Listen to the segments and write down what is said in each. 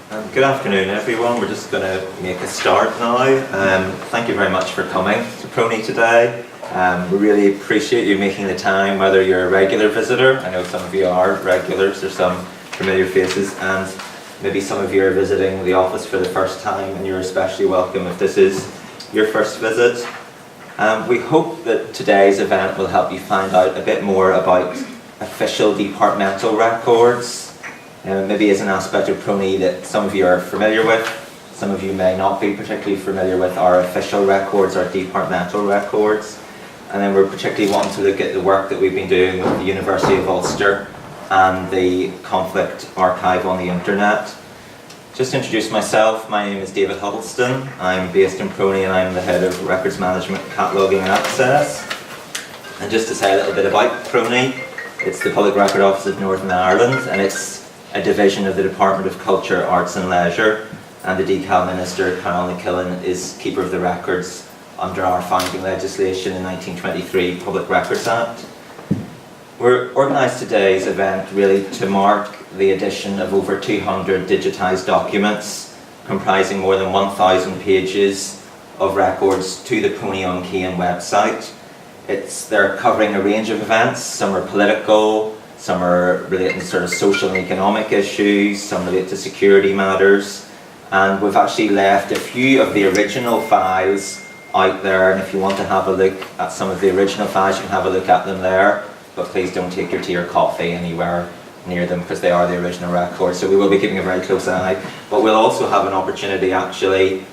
Good afternoon everyone, we're just going to make a start now. Thank you very much for coming to PRONI today. We really appreciate you making the time, whether you're a regular visitor, I know some of you are regulars, there's some familiar faces, and maybe some of you are visiting the office for the first time, and you're especially welcome if this is your first visit. We hope that today's event will help you find out a bit more about official departmental records. Maybe as an aspect of PRONI that some of you are familiar with, some of you may not be particularly familiar with our official records, our departmental records. And then we're particularly wanting to look at the work that we've been doing with the University of Ulster and the Conflict Archive on the Internet. Just to introduce myself, my name is David Huddleston. I'm based in PRONI and I'm the Head of Records Management, Cataloguing and Access. And just to say a little bit about PRONI, it's the Public Record Office of Northern Ireland, and it's a division of the Department of Culture, Arts and Leisure, and the DCAL Minister, Carol Killen, is Keeper of the Records under our founding legislation in 1923 Public Records Act. We're organised today's event really to mark the addition of over 200 digitised documents comprising more than 1,000 pages of records to the PRONI on CAIN website. They're covering a range of events. Some are political, some are relating to sort of social and economic issues, some relate to security matters, and we've actually left a few of the original files out there, and if you want to have a look at some of the original files, you can have a look at them there, but please don't take your tea or coffee anywhere near them because they are the original records, so we will be keeping a very close eye. But we'll also have an opportunity actually,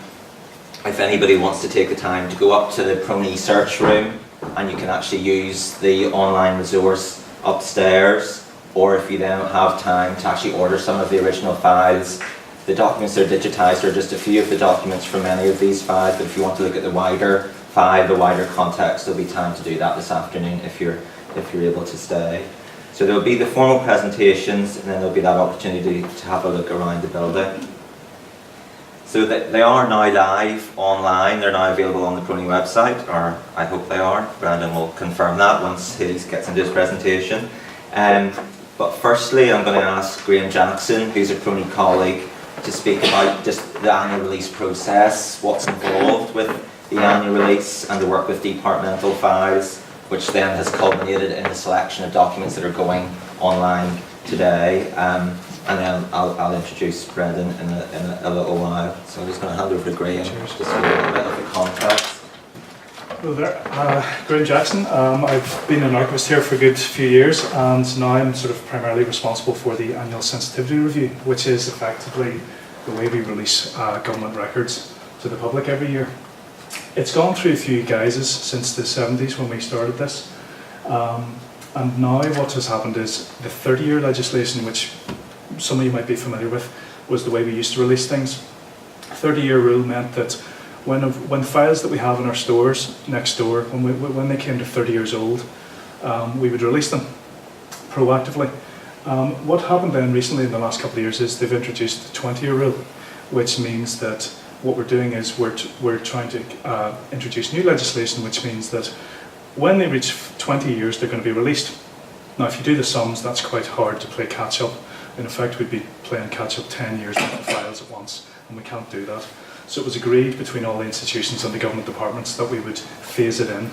if anybody wants to take the time to go up to the PRONI search room, and you can actually use the online resource upstairs, or if you then have time to actually order some of the original files. The documents that are digitised are just a few of the documents from many of these files, but if you want to look at the wider file, the wider context, there'll be time to do that this afternoon if you're able to stay. So there'll be the formal presentations, and then there'll be that opportunity to have a look around the building. So they are now live online, they're now available on the PRONI website, or I hope they are. Brendan will confirm that once he gets into his presentation. But firstly, I'm going to ask Graham Jackson, who's a PRONI colleague, to speak about just the annual release process, what's involved with the annual release and the work with departmental files, which then has culminated in a selection of documents that are going online today. And then I'll introduce Brendan in a little while. So I'm just going to hand over to Graham just to give a little bit of the context. Hello there, Graham Jackson. I've been an archivist here for a good few years, and now I'm sort of primarily responsible for the annual sensitivity review, which is effectively the way we release government records to the public every year. It's gone through a few guises since the 70s when we started this, and now what has happened is the 30-year legislation, which some of you might be familiar with, was the way we used to release things. 30-year rule meant that when files that we have in our stores next door, when they came to 30 years old, we would release them proactively. What happened then recently in the last couple of years is they've introduced the 20-year rule, which means that what we're doing is we're trying to introduce new legislation, which means that when they reach 20 years, they're going to be released. Now, if you do the sums, that's quite hard to play catch-up. In effect, we'd be playing catch-up 10 years worth of files at once, and we can't do that. So it was agreed between all the institutions and the government departments that we would phase it in.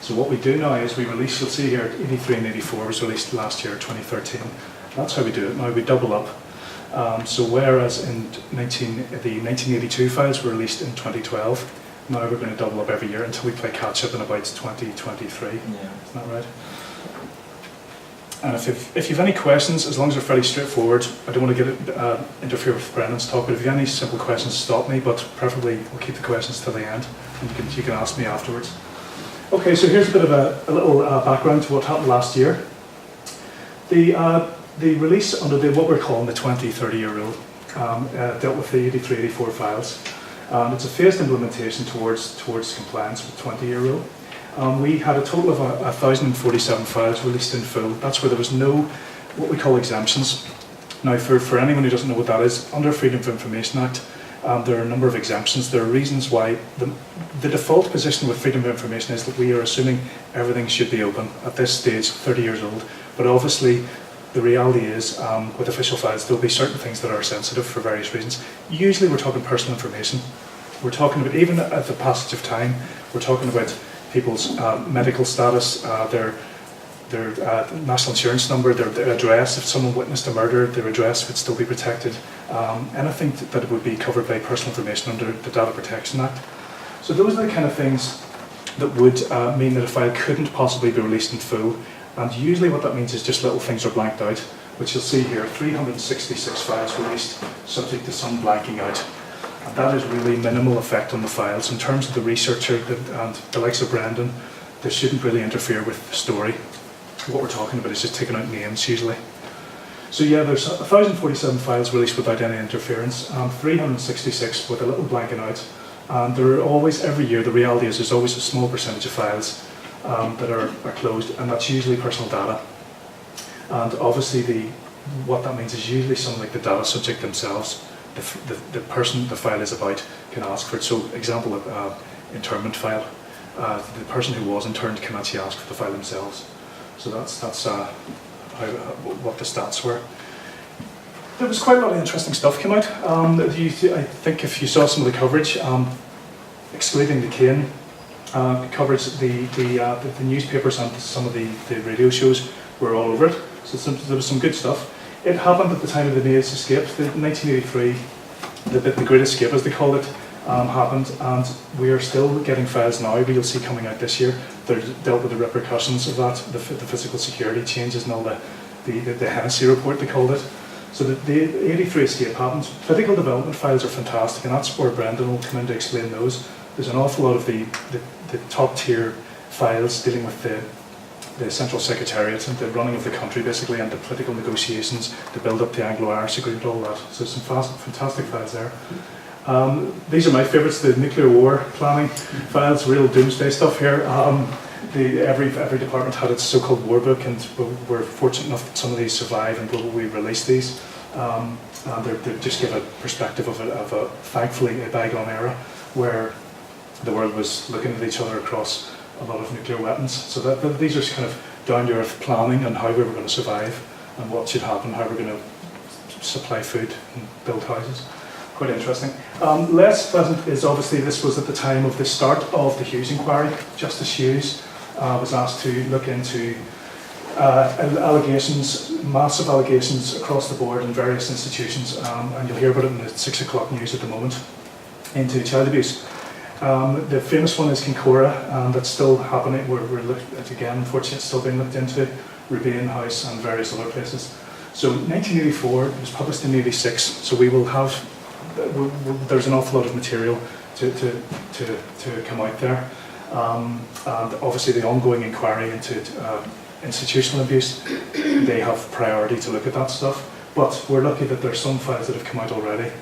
So what we do now is we release, you'll see here, 83 and 84 was released last year, 2013. That's how we do it. Now we double up. So whereas in the 1982 files were released in 2012, now we're going to double up every year until we play catch-up in about 2023. Yeah. Isn't that right? And if you've any questions, as long as they're fairly straightforward, I don't want to interfere with Brendan's talk, but if you have any simple questions, stop me, but preferably we'll keep the questions till the end, and you can ask me afterwards. Okay, so here's a bit of a little background to what happened last year. The release under what we're calling the 20-30-year rule dealt with the 83-84 files. It's a phased implementation towards compliance with the 20-year rule. We had a total of 1,047 files released in full. That's where there was no what we call exemptions. Now, for anyone who doesn't know what that is, under Freedom of Information Act, there are a number of exemptions. There are reasons why the default position with Freedom of Information is that we are assuming everything should be open at this stage, 30 years old. But obviously, the reality is, with official files, there'll be certain things that are sensitive for various reasons. Usually we're talking personal information. We're talking about, even at the passage of time, we're talking about people's medical status, their national insurance number, their address. If someone witnessed a murder, their address would still be protected. Anything that would be covered by personal information under the Data Protection Act. So those are the kind of things that would mean that a file couldn't possibly be released in full. And usually what that means is just little things are blanked out, which you'll see here, 366 files released, subject to some blanking out. And that is really minimal effect on the files. In terms of the researcher and the likes of Brendan, this shouldn't really interfere with the story. What we're talking about is just taking out names usually. So yeah, there's 1,047 files released without any interference, 366 with a little blanking out. And there are always, every year, the reality is there's always a small percentage of files that are closed, and that's usually personal data. And obviously what that means is usually something like the data subject themselves, the person the file is about can ask for it. So example, internment file, the person who was interned can actually ask for the file themselves. So that's what the stats were. There was quite a lot of interesting stuff came out. I think if you saw some of the coverage, excluding the CAIN coverage, the newspapers and some of the radio shows were all over it. So there was some good stuff. It happened at the time of the Maid's Escape, 1983, the Great Escape as they called it, happened, and we are still getting files now, but you'll see coming out this year. They're dealt with the repercussions of that, the physical security changes and all the Hennessy report they called it. So the 83 escape happened. Political development files are fantastic, and that's where Brendan will come in to explain those. There's an awful lot of the top tier files dealing with the Central Secretariat and the running of the country basically, and the political negotiations, the build up the Anglo-Irish Agreement, all that. So some fantastic files there. These are my favourites, the nuclear war planning files, real doomsday stuff here. Every department had its so-called war book, and we're fortunate enough that some of these survive and we release these. And they just give a perspective of a thankfully a bygone era where the world was looking at each other across a lot of nuclear weapons. So these are kind of down-to-earth planning and how we were going to survive and what should happen, how we're going to supply food and build houses. Quite interesting. Less pleasant is obviously this was at the time of the start of the Hughes inquiry. Justice Hughes was asked to look into allegations, massive allegations across the board in various institutions, and you'll hear about it in the 6 o'clock news at the moment, into child abuse. The famous one is Kincora, and that's still happening. We're looking at, again, unfortunately, it's still being looked into, Rubain House and various other places. So 1984, it was published in 86, so we will have, there's an awful lot of material to come out there. And obviously the ongoing inquiry into institutional abuse, they have priority to look at that stuff. But we're lucky that there's some files that have come out already,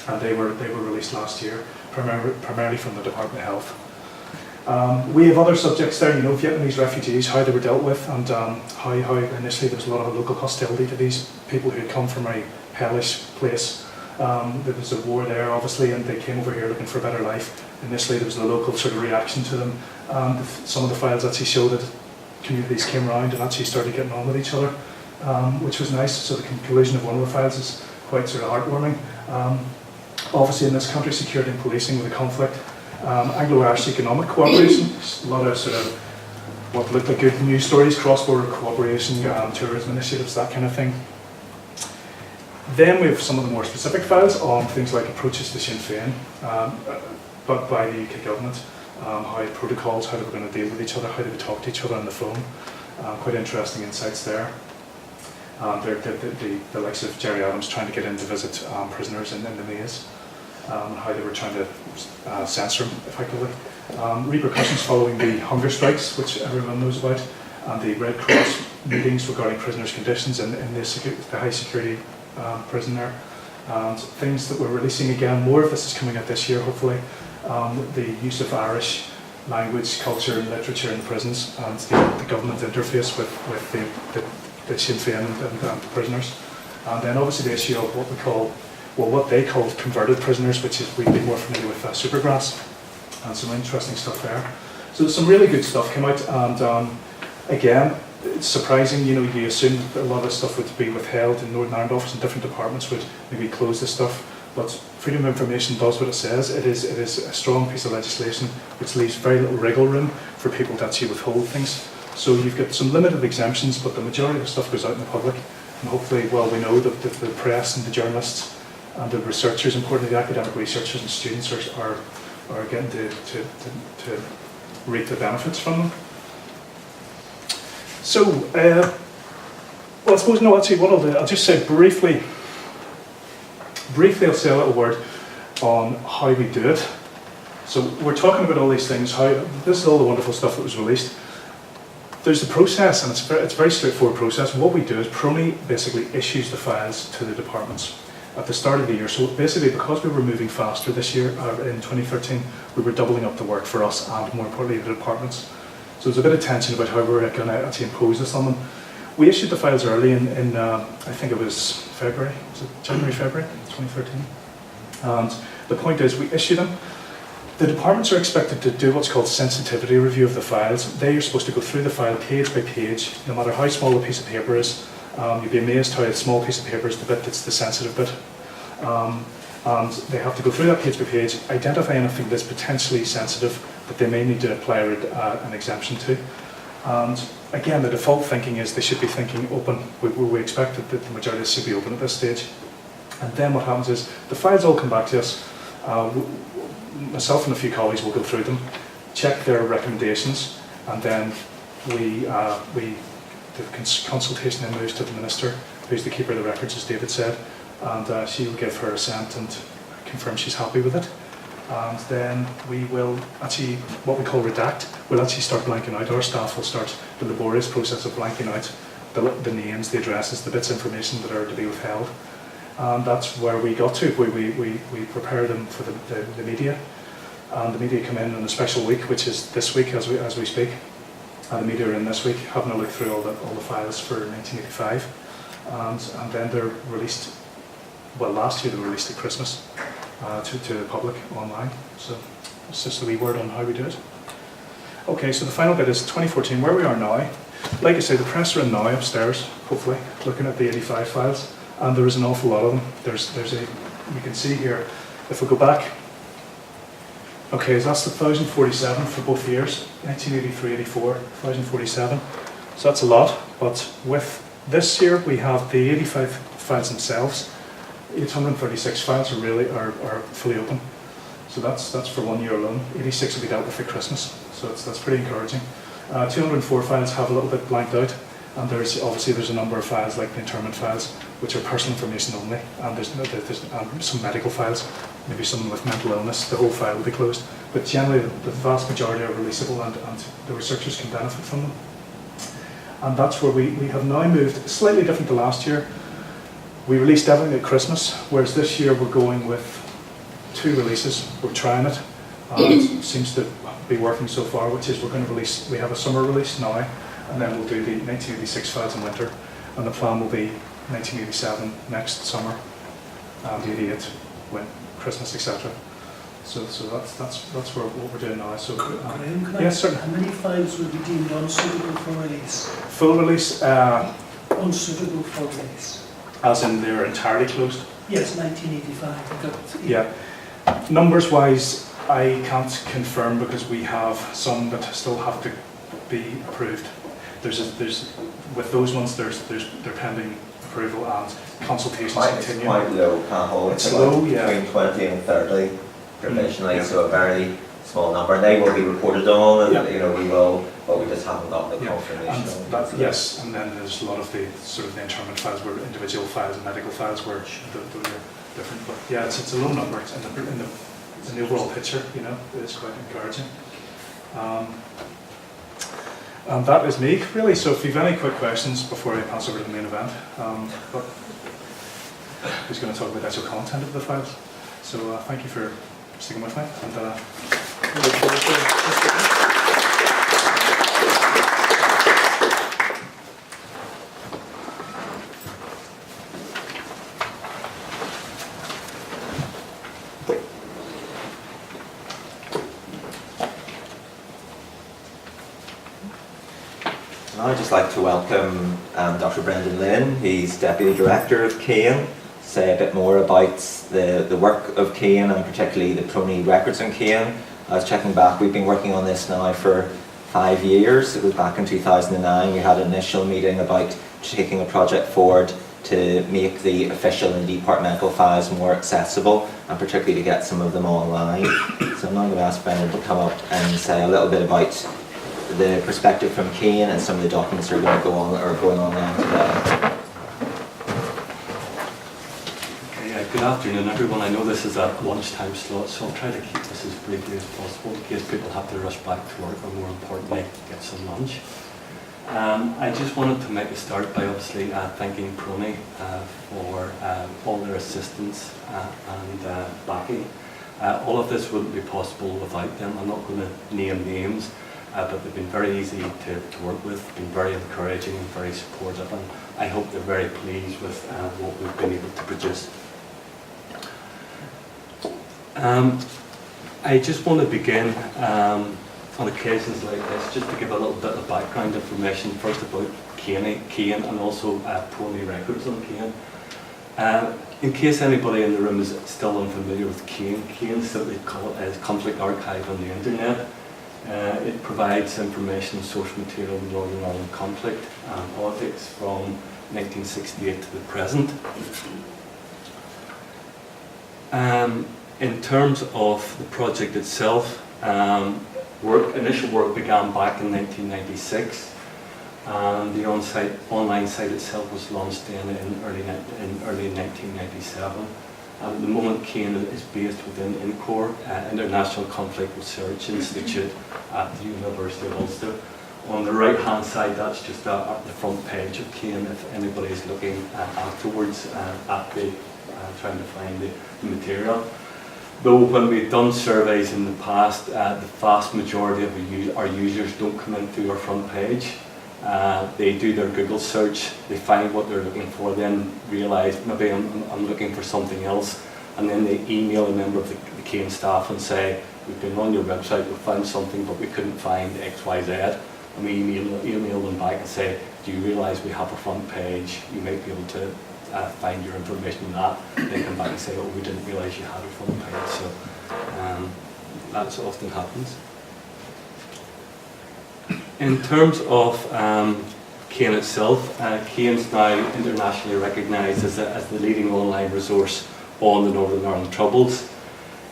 and they were released last year, primarily from the Department of Health. We have other subjects there, Vietnamese refugees, how they were dealt with, and how initially there was a lot of local hostility to these people who had come from a hellish place. There was a war there, obviously, and they came over here looking for a better life. Initially, there was a local sort of reaction to them. Some of the files actually showed that communities came around and actually started getting on with each other, which was nice. So the conclusion of one of the files is quite sort of heartwarming. Obviously, in this country, security and policing with a conflict. Anglo-Irish economic cooperation, a lot of sort of what looked like good news stories, cross-border cooperation, tourism initiatives, that kind of thing. Then we have some of the more specific files on things like approaches to Sinn Féin, but by the UK government, how protocols, how they were going to deal with each other, how they would talk to each other on the phone. Quite interesting insights there. The likes of Jerry Adams trying to get in to visit prisoners in the maze, and how they were trying to censor them effectively. Repercussions following the hunger strikes, which everyone knows about, and the Red Cross meetings regarding prisoners' conditions in the high security prison there, and things that we're releasing again. More of this is coming out this year, hopefully. The use of Irish language, culture and literature in the prisons, and the government interface with the Sinn Féin and the prisoners. And then obviously the issue of what they call converted prisoners, which is we'd be more familiar with Supergrass, and some interesting stuff there. So some really good stuff came out, and again, it's surprising, you assume that a lot of stuff would be withheld in Northern Ireland office and different departments would maybe close this stuff. But freedom of information does what it says. It is a strong piece of legislation which leaves very little wriggle room for people to actually withhold things. So you've got some limited exemptions, but the majority of the stuff goes out in the public. And hopefully, well, we know that the press and the journalists and the researchers, importantly the academic researchers and students are getting to reap the benefits from them. So, well, I suppose, no, actually what I'll do, I'll just say briefly I'll say a little word on how we do it. So we're talking about all these things, this is all the wonderful stuff that was released. There's the process, and it's a very straightforward process. What we do is PRONI basically issues the files to the departments at the start of the year. So basically, because we were moving faster this year, in 2013, we were doubling up the work for us and, more importantly, the departments. So there's a bit of tension about how we're going to actually impose this on them. We issued the files early in I think it was February, was it January, February 2013? And the point is, we issue them. The departments are expected to do what's called sensitivity review of the files. They are supposed to go through the file page by page, no matter how small a piece of paper is. You'd be amazed how a small piece of paper is the bit that's the sensitive bit. And they have to go through that page by page, identify anything that's potentially sensitive that they may need to apply an exemption to. And again, the default thinking is they should be thinking open. We expect that the majority should be open at this stage. And then what happens is the files all come back to us. Myself and a few colleagues will go through them, check their recommendations, and then the consultation then moves to the Minister, who's the keeper of the records, as David said, and she will give her assent and confirm she's happy with it. And then we will actually, what we call redact, we'll actually start blanking out. Our staff will start the laborious process of blanking out the names, the addresses, the bits of information that are to be withheld. And that's where we got to. We prepare them for the media, and the media come in a special week, which is this week as we speak. And the media are in this week, having a look through all the files for 1985, and then they're released. Well, last year they were released at Christmas to the public online. So it's just a wee word on how we do it. Okay, so the final bit is 2014, where we are now. Like I say, the press are in now upstairs, hopefully, looking at the 85 files. And there is an awful lot of them. You can see here, if we go back, okay, so that's the 1,047 for both years, 1983, 84, 1,047. So that's a lot, but with this year we have the 85 files themselves. 836 files are fully open. So that's for 1 year alone. 86 will be dealt with at Christmas, so that's pretty encouraging. 204 files have a little bit blanked out. And there's a number of files like the interment files, which are personal information only, and there's some medical files, maybe someone with mental illness, the whole file will be closed. But generally, the vast majority are releasable, and the researchers can benefit from them. And that's where we have now moved, slightly different to last year. We released everything at Christmas, whereas this year we're going with 2 releases. We're trying it, and it seems to be working so far, which is we have a summer release now, and then we'll do the 1986 files in winter, and the plan will be 1987 next summer, and 88 when Christmas, etc. So that's what we're doing now. So yes, certainly. How many files will be deemed unsuitable for release? Full release. Unsuitable for release. As in they're entirely closed. Yes, 1985. Yeah. Numbers wise, I can't confirm because we have some that still have to be approved. With those ones, they're pending approval and consultations continue. It's quite low, Cathal. It's low, like yeah. Between 20 and 30 provisionally, Yeah. So a very small number. They will be reported on, and Yeah. We will, but we just haven't got the Yeah. confirmation. And yes, and then there's a lot of the sort of the interment files, where individual files and medical files were different. But yeah, it's a low number. It's in the overall picture, it's quite encouraging. And that is me, really. So if you've any quick questions before I pass over to the main event, but who's going to talk about the actual content of the files. So thank you for sticking with me, and look forward to And I'd just like to welcome Dr Brendan Lynn. He's Deputy Director of CAIN. Say a bit more about the work of CAIN and particularly the PRONI records in CAIN. I was checking back, we've been working on this now for 5 years. It was back in 2009. We had an initial meeting about taking a project forward to make the official and departmental files more accessible and particularly to get some of them online. So I'm now going to ask Brendan to come up and say a little bit about the perspective from CAIN and some of the documents that are going to go on or are going online today. Good afternoon everyone. I know this is a lunchtime slot, so I'll try to keep this as briefly as possible in case people have to rush back to work or more importantly get some lunch. I just wanted to make a start by obviously thanking PRONI for all their assistance and backing. All of this wouldn't be possible without them. I'm not going to name names, but they've been very easy to work with, been very encouraging and very supportive, and I hope they're very pleased with what we've been able to produce. I just want to begin on occasions like this just to give a little bit of background information first about CAIN and also PRONI records on CAIN. In case anybody in the room is still unfamiliar with CAIN simply is Conflict Archive on the internet. It provides information and source material on the Northern Ireland conflict and politics from 1968 to the present. In terms of the project itself, initial work began back in 1996, and the online site itself was launched in early 1997. And at the moment, CAIN is based within INCOR, International Conflict Research Institute at the University of Ulster. On the right-hand side, that's just the front page of CAIN. If anybody is looking afterwards at trying to find the material. Though when we've done surveys in the past, the vast majority of our users don't come in through our front page. They do their Google search, they find what they're looking for, then realise maybe I'm looking for something else, and then they email a member of the CAIN staff and say, we've been on your website, we found something but we couldn't find XYZ. And we email them back and say, do you realise we have a front page, you might be able to find your information on that. They come back and say, oh, we didn't realise you had a front page. So that often happens. In terms of CAIN itself, CAIN is now internationally recognised as the leading online resource on the Northern Ireland Troubles.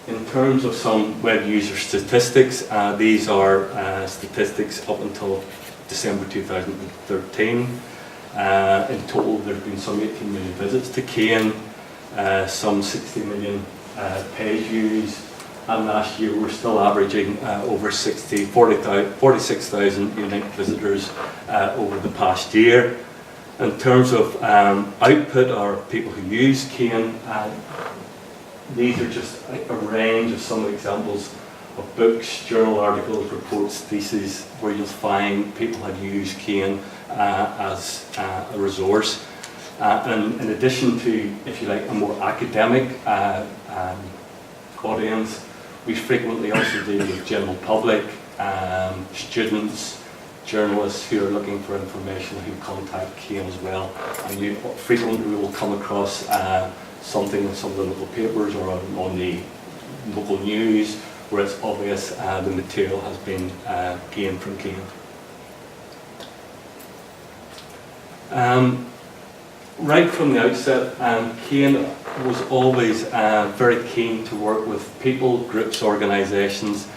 In terms of some web user statistics, these are statistics up until December 2013. In total, there have been some 18 million visits to CAIN, some 60 million page views, and last year we're still averaging over 46,000 unique visitors over the past year. In terms of output, or people who use CAIN, these are just a range of some examples of books, journal articles, reports, theses, where you'll find people have used CAIN as a resource. And in addition to, if you like, a more academic audience, we frequently also deal with general public, students, journalists who are looking for information who contact CAIN as well. And frequently we will come across something in some of the local papers or on the local news where it's obvious the material has been gained from CAIN. Right from the outset, CAIN was always very keen to work with people, groups, organisations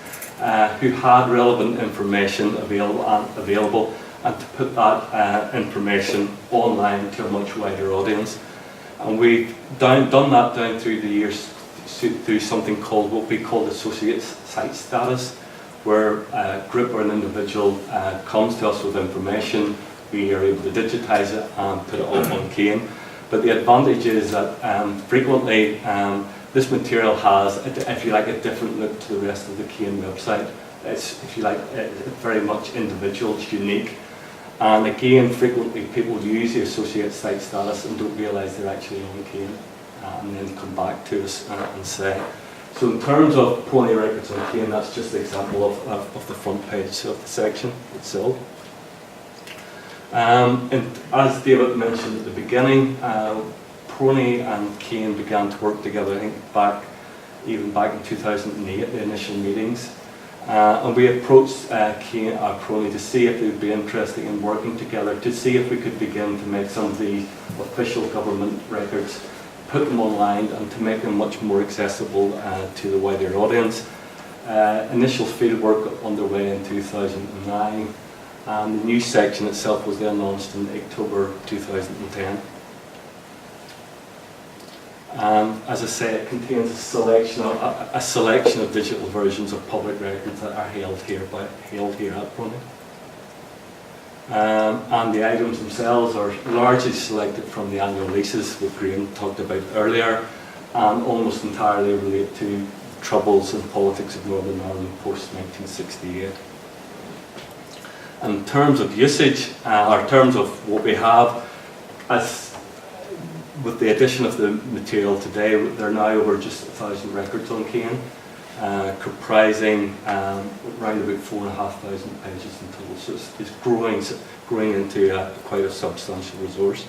who had relevant information available and to put that information online to a much wider audience. And we've done that down through the years through something called what we call associate site status, where a group or an individual comes to us with information, we are able to digitise it and put it up on CAIN. But the advantage is that frequently this material has, if you like, a different look to the rest of the CAIN website. It's, if you like, very much individual, it's unique. And again, frequently people use the associate site status and don't realise they're actually on CAIN, and then come back to us and say. So in terms of PRONI records on CAIN, that's just an example of the front page of the section itself. And as David mentioned at the beginning, PRONI and CAIN began to work together, I think even back in 2008, the initial meetings. And we approached PRONI to see if they would be interested in working together, to see if we could begin to make some of these official government records, put them online and to make them much more accessible to the wider audience. Initial field work underway in 2009, and the new section itself was then launched in October 2010. As I say, it contains a selection of digital versions of public records that are held here at PRONI. And the items themselves are largely selected from the annual leases that Graham talked about earlier, and almost entirely relate to troubles and politics of Northern Ireland post-1968. In terms of usage, or in terms of what we have, as with the addition of the material today, there are now over just 1,000 records on CAIN, comprising around about 4,500 pages in total. So it's growing into quite a substantial resource.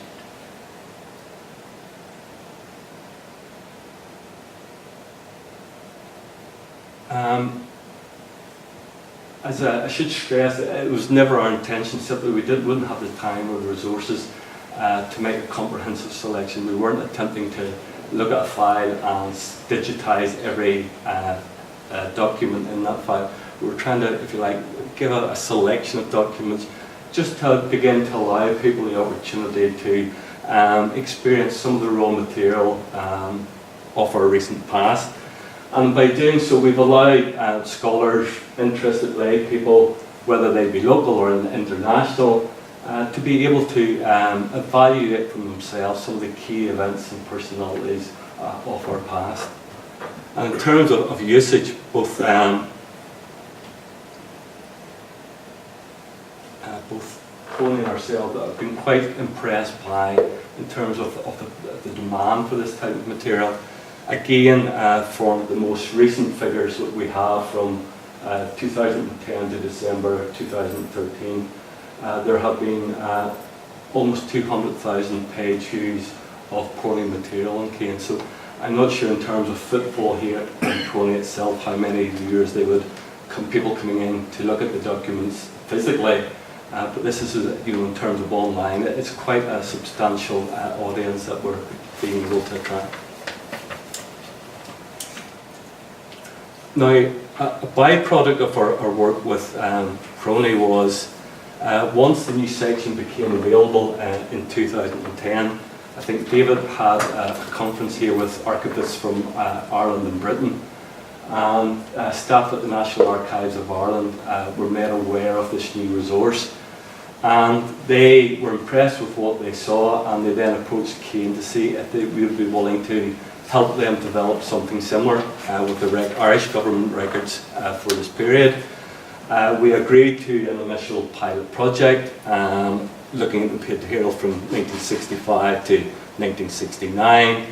As I should stress, it was never our intention, simply we wouldn't have the time or the resources to make a comprehensive selection. We weren't attempting to look at a file and digitize every document in that file. We were trying to, if you like, give a selection of documents just to begin to allow people the opportunity to experience some of the raw material of our recent past. And by doing so, we've allowed scholars, interested lay people, whether they be local or international, to be able to evaluate for themselves some of the key events and personalities of our past. And in terms of usage, both PRONI and ourselves have been quite impressed by, in terms of the demand for this type of material. Again, from the most recent figures that we have from 2010 to December 2013, there have been almost 200,000 page views of PRONI material on CAIN. So I'm not sure in terms of footfall here in PRONI itself how many viewers they would people coming in to look at the documents physically, but this is, in terms of online, it's quite a substantial audience that we're being able to attract. Now, a byproduct of our work with PRONI was, once the new section became available in 2010, I think David had a conference here with archivists from Ireland and Britain, and staff at the National Archives of Ireland were made aware of this new resource, and they were impressed with what they saw, and they then approached CAIN to see if they would be willing to help them develop something similar with the Irish government records for this period. We agreed to an initial pilot project looking at the material from 1965 to 1969,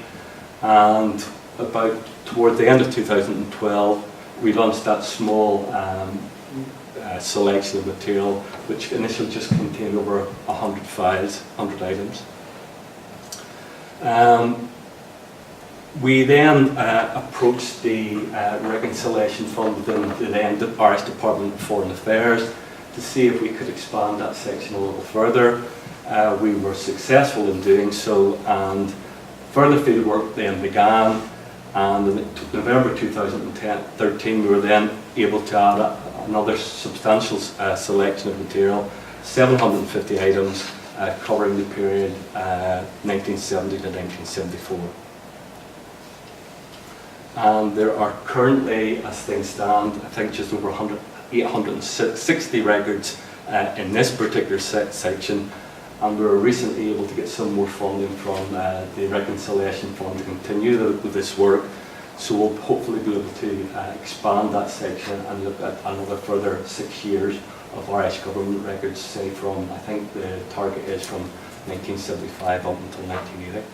and about toward the end of 2012 we launched that small selection of material, which initially just contained over 100 files, 100 items. We then approached the Reconciliation Fund within the then Irish Department of Foreign Affairs to see if we could expand that section a little further. We were successful in doing so, and further field work then began, and in November 2013 we were then able to add another substantial selection of material, 750 items covering the period 1970 to 1974. And there are currently, as things stand, I think just over 860 records in this particular section, and we were recently able to get some more funding from the Reconciliation Fund to continue with this work, so we'll hopefully be able to expand that section and look at another further 6 years of Irish government records, say from, I think the target is from 1975 up until 1980.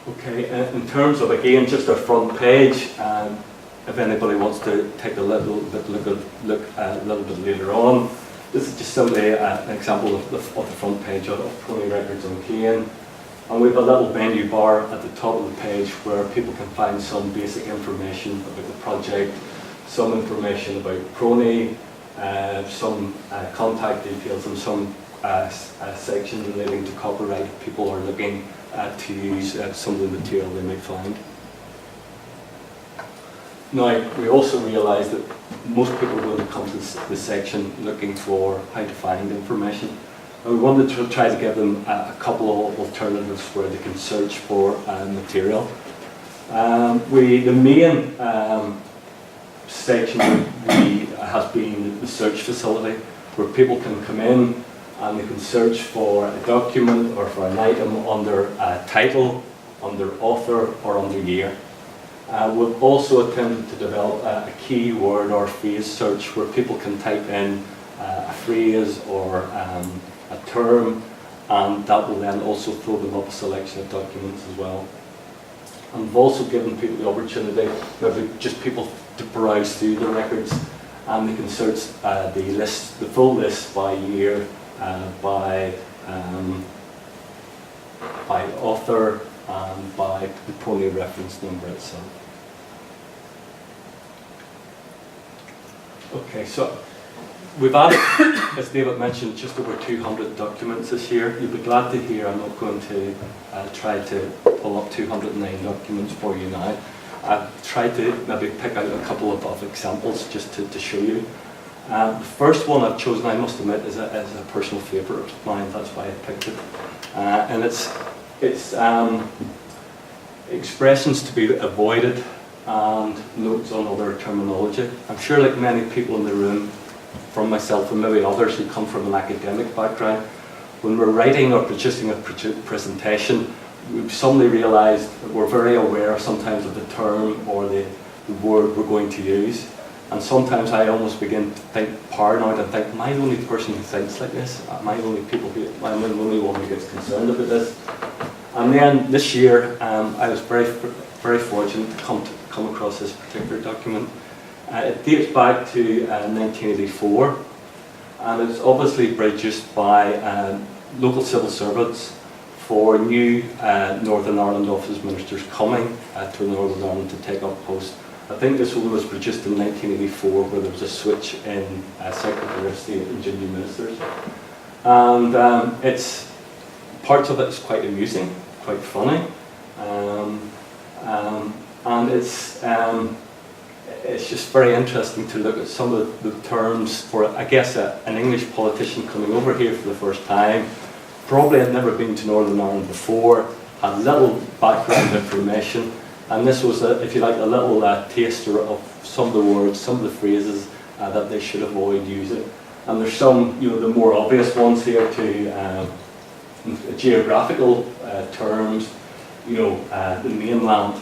Okay, in terms of, again, just our front page, if anybody wants to take a little bit look a little bit later on, This is just simply an example of the front page of PRONI records on CAIN. And we have a little menu bar at the top of the page where people can find some basic information about the project, some information about PRONI, some contact details, and some section relating to copyright if people are looking to use some of the material they might find. Now, we also realise that most people are going to come to this section looking for how to find information. And we wanted to try to give them a couple of alternatives where they can search for material. The main section has been the search facility, where people can come in and they can search for a document or for an item under a title, under author, or under year. We've also attempted to develop a keyword or phrase search where people can type in a phrase or a term, and that will then also throw them up a selection of documents as well. And we've also given people the opportunity, maybe just people to browse through the records, and they can search the full list by year, by author, and by the PRONI reference number itself. Okay, so we've added, as David mentioned, just over 200 documents this year. You'll be glad to hear I'm not going to try to pull up 209 documents for you now. I've tried to maybe pick out a couple of examples just to show you. The first one I've chosen, I must admit, is a personal favourite of mine. That's why I picked it. And it's expressions to be avoided and notes on other terminology. I'm sure, like many people in the room, from myself and maybe others who come from an academic background, when we're writing or producing a presentation, we've suddenly realised that we're very aware sometimes of the term or the word we're going to use. And sometimes I almost begin to think paranoid and think, am I the only person who thinks like this? Am I the only only one who gets concerned about this? And then this year, I was very fortunate to come across this particular document. It dates back to 1984, and it's obviously produced by local civil servants for new Northern Ireland office ministers coming to Northern Ireland to take up posts. I think this one was produced in 1984, where there was a switch in Secretary of State and junior ministers. And parts of it is quite amusing, quite funny, and it's just very interesting to look at some of the terms for, I guess, an English politician coming over here for the first time. Probably had never been to Northern Ireland before, had little background information, and this was, if you like, a little taster of some of the words, some of the phrases that they should avoid using. And there's some, the more obvious ones here to geographical terms, the mainland,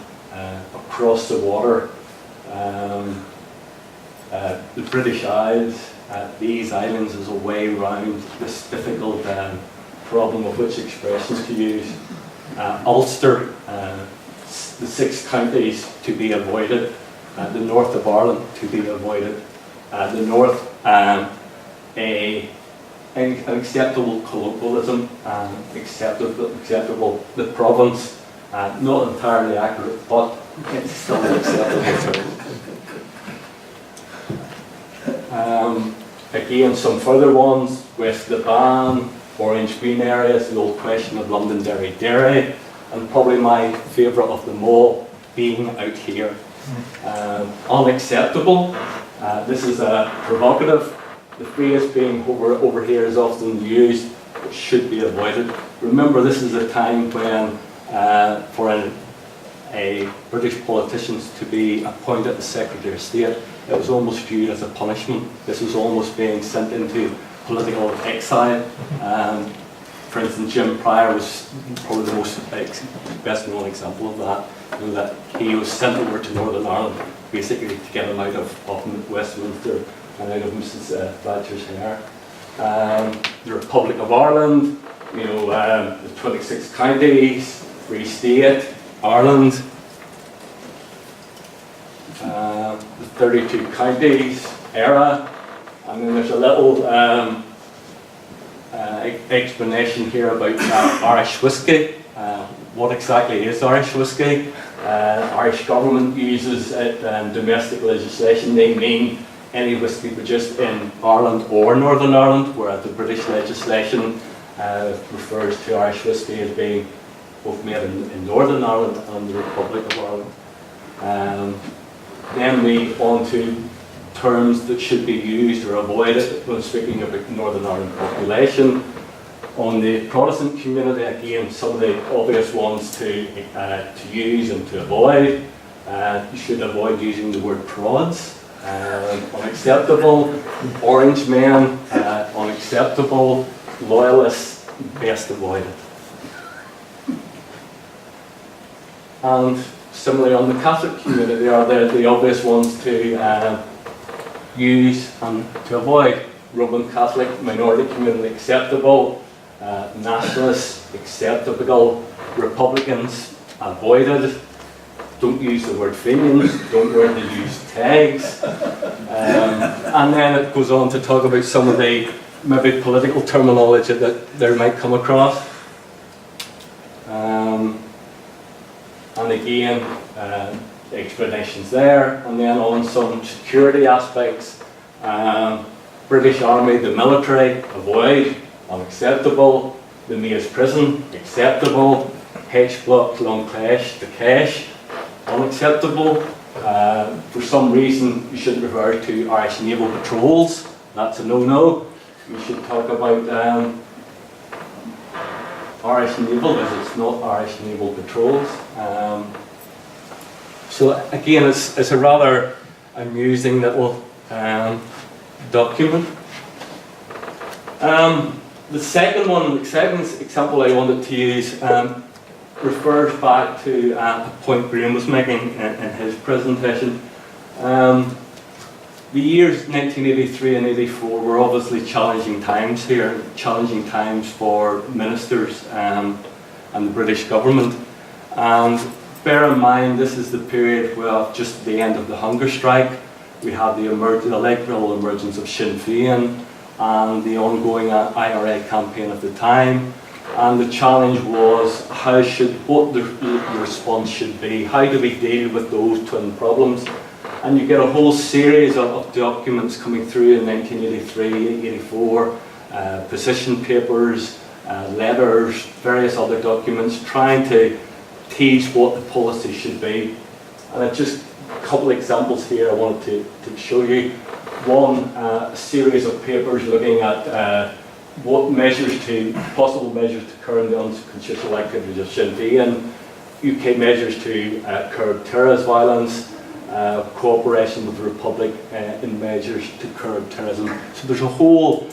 across the water, the British Isles, these islands as a way around this difficult problem of which expressions to use. Ulster, the 6 counties to be avoided, the north of Ireland to be avoided, the north, an acceptable colloquialism, acceptable, the province, not entirely accurate, but it's still acceptable. Again, some further ones with the ban, orange green areas, the old question of Londonderry Dairy, and probably my favourite of them all being out here. Unacceptable. This is provocative. The phrase being over here is often used, but should be avoided. Remember, this is a time when for a British politicians to be appointed as Secretary of State, it was almost viewed as a punishment. This was almost being sent into political exile. For instance, Jim Pryor was probably the best known example of that. That he was sent over to Northern Ireland basically to get him out of Westminster and out of Mrs. Thatcher's hair. The Republic of Ireland, the 26 counties, Free State, Ireland, the 32 counties, era, And then there's a little explanation here about Irish whiskey. What exactly is Irish whiskey? Irish government uses it in domestic legislation. They mean any whiskey produced in Ireland or Northern Ireland, whereas the British legislation refers to Irish whiskey as being both made in Northern Ireland and the Republic of Ireland. Then we on to terms that should be used or avoided when speaking about the Northern Ireland population. On the Protestant community, again, some of the obvious ones to use and to avoid. You should avoid using the word prods. Unacceptable. Orange men, unacceptable. Loyalists, best avoided. And similarly on the Catholic community, they are the obvious ones to use and to avoid. Roman Catholic, minority community, acceptable. Nationalists, acceptable. Republicans, avoided. Don't use the word Fenians, don't use tags. And then it goes on to talk about some of the maybe political terminology that there might come across. And again, the explanations there. And then on some security aspects, British Army, the military, avoid, unacceptable. The Mayor's prison, acceptable. H-block, Long Clash, the cache, unacceptable. For some reason, you shouldn't refer to Irish naval patrols. That's a no-no. You should talk about Irish naval visits, not Irish naval patrols. So again, it's a rather amusing little document. The second example I wanted to use refers back to a point Graham was making in his presentation. The years 1983 and 84 were obviously challenging times here, challenging times for ministers and the British government. And bear in mind, this is the period where just the end of the hunger strike, we had the electoral emergence of Sinn Féin and the ongoing IRA campaign at the time. And the challenge was what the response should be. How do we deal with those twin problems? And you get a whole series of documents coming through in 1983, 84, position papers, letters, various other documents trying to tease what the policy should be. And just a couple of examples here I wanted to show you. One, a series of papers looking at what possible measures to curb the unconstitutional activities of Sinn Féin, UK measures to curb terrorist violence, cooperation with the Republic in measures to curb terrorism. So there's a whole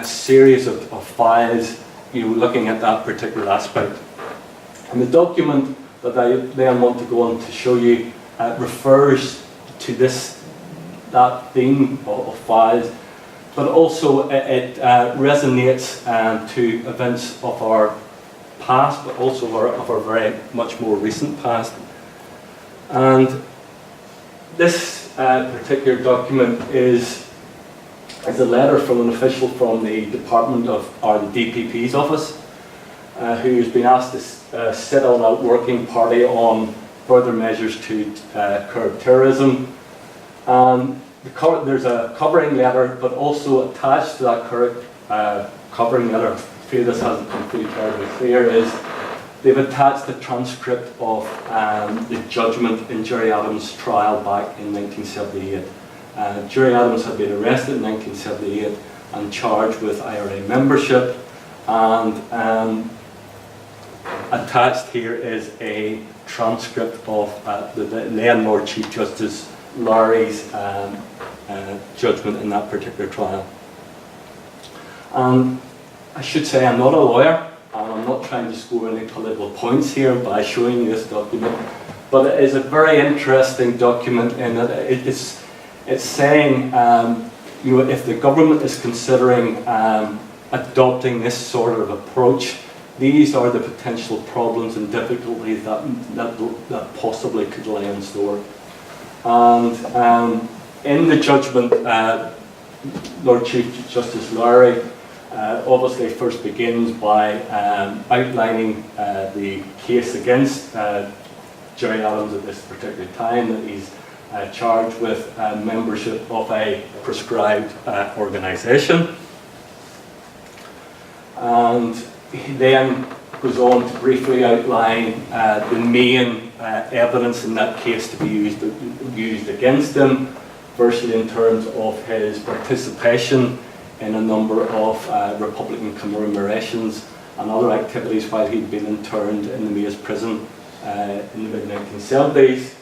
series of files looking at that particular aspect. And the document that I then want to go on to show you refers to that theme of files, but also it resonates to events of our past, but also of our very much more recent past. And this particular document is a letter from an official from the Department of, or the DPP's office, who's been asked to sit on a working party on further measures to curb terrorism. There's a covering letter, but also attached to that covering letter, fear this hasn't come through terribly clear, is they've attached the transcript of the judgment in Gerry Adams' trial back in 1978. Gerry Adams had been arrested in 1978 and charged with IRA membership, and attached here is a transcript of the then Lord Chief Justice Lowry's judgment in that particular trial. And I should say I'm not a lawyer, and I'm not trying to score any political points here by showing you this document, but it is a very interesting document in that it's saying, if the government is considering adopting this sort of approach, these are the potential problems and difficulties that possibly could lie in store. And in the judgment, Lord Chief Justice Lowry obviously first begins by outlining the case against Gerry Adams at this particular time, that he's charged with membership of a prescribed organisation. And he then goes on to briefly outline the main evidence in that case to be used against him, firstly in terms of his participation in a number of Republican commemorations and other activities while he'd been interned in the Maze prison in the mid-1970s,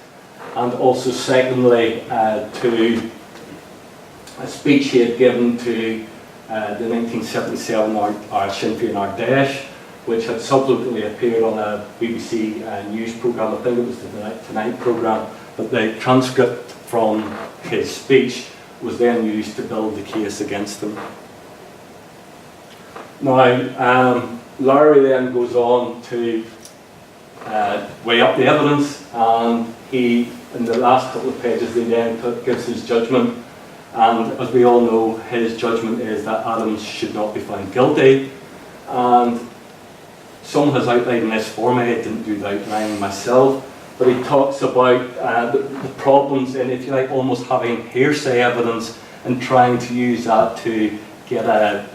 and also secondly to a speech he had given to the 1977 Sinn Féin Ardèche, which had subsequently appeared on a BBC news programme. I think it was the Tonight programme, but the transcript from his speech was then used to build the case against him. Now, Lowry then goes on to weigh up the evidence, and he, in the last couple of pages, he then gives his judgment. And as we all know, his judgment is that Adams should not be found guilty. And some has outlined this for me. I didn't do the outlining myself, but he talks about the problems in, if you like, almost having hearsay evidence and trying to use that to get a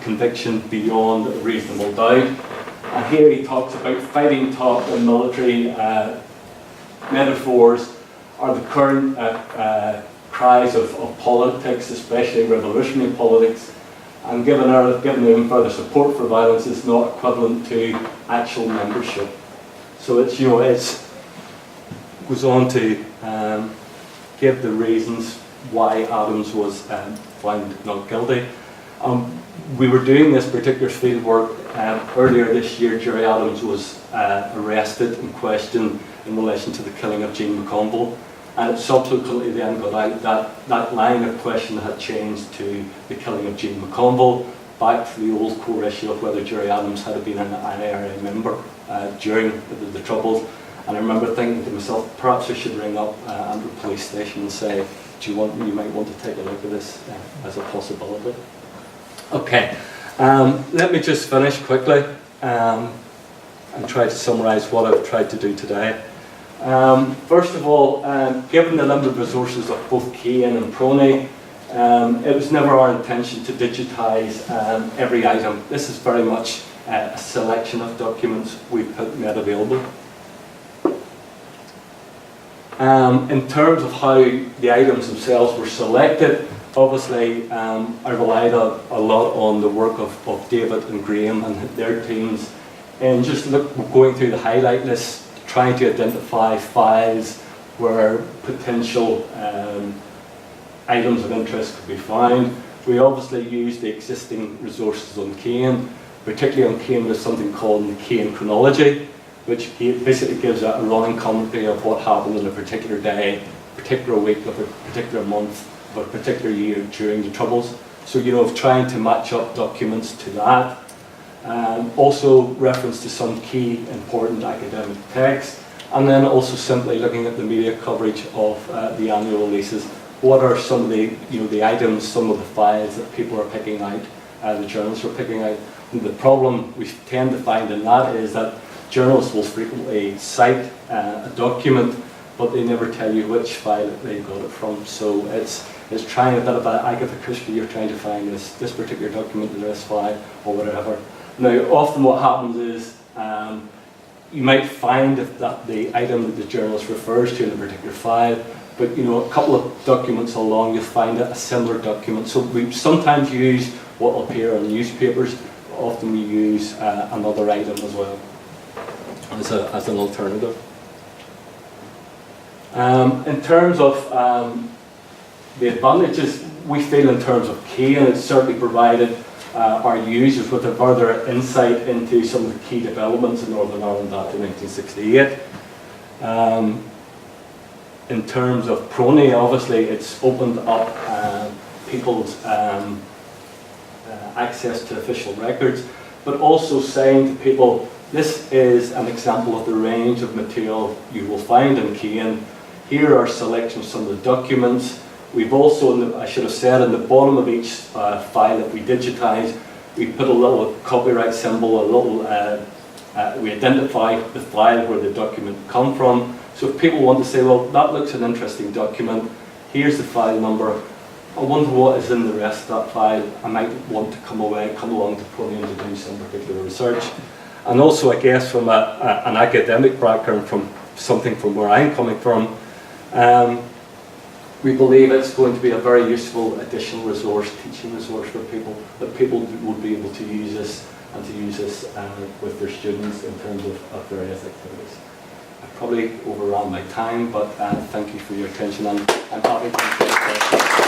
conviction beyond a reasonable doubt. And here he talks about fighting talk and military metaphors are the current cries of politics, especially revolutionary politics, and given them further support for violence is not equivalent to actual membership. So it's, you know, it's goes on to give the reasons why Adams was found not guilty. We were doing this particular field work earlier this year. Gerry Adams was arrested and questioned in relation to the killing of Jean McConville, and it subsequently then got out that that line of question had changed to the killing of Jean McConville, back to the old core issue of whether Gerry Adams had been an IRA member during the Troubles. And I remember thinking to myself, perhaps I should ring up Andrew Police Station and say, you might want to take a look at this as a possibility. Okay, let me just finish quickly and try to summarise what I've tried to do today. First of all, given the limited resources of both CAIN and PRONI, it was never our intention to digitise every item. This is very much a selection of documents we've made available. In terms of how the items themselves were selected, obviously I relied a lot on the work of David and Graham and their teams, and just going through the highlight list, trying to identify files where potential items of interest could be found. We obviously used the existing resources on CAIN. Particularly on CAIN, there's something called the CAIN chronology, which basically gives a running commentary of what happened on a particular day, particular week of a particular month, of a particular year during the Troubles. So, you know, trying to match up documents to that. Also reference to some key important academic texts, and then also simply looking at the media coverage of the annual releases. What are some of the, you know, the items, some of the files that people are picking out, the journalists are picking out. And the problem we tend to find in that is that journalists will frequently cite a document, but they never tell you which file they got it from. So it's trying a bit of an Agatha Christie. You're trying to find this particular document in this file or whatever. Now, often what happens is you might find that the item that the journalist refers to in a particular file, but, you know, a couple of documents along, you'll find a similar document. So we sometimes use what will appear in newspapers. Often we use another item as well as an alternative. In terms of the advantages, we feel in terms of CAIN, it's certainly provided our users with a further insight into some of the key developments in Northern Ireland after 1968. In terms of PRONI, obviously it's opened up people's access to official records, but also saying to people, this is an example of the range of material you will find in CAIN. Here are selections of some of the documents. We've also, I should have said, in the bottom of each file that we digitise, we put a little copyright symbol, we identify the file where the document come from. So if people want to say, well, that looks an interesting document, here's the file number, I wonder what is in the rest of that file, I might want to come along to PRONI and to do some particular research. And also, I guess, from an academic background, from something from where I'm coming from, we believe it's going to be a very useful additional resource, teaching resource for people, that people will be able to use this and to use this with their students in terms of various activities. I've probably overrun my time, but thank you for your attention, and I'm happy to answer questions.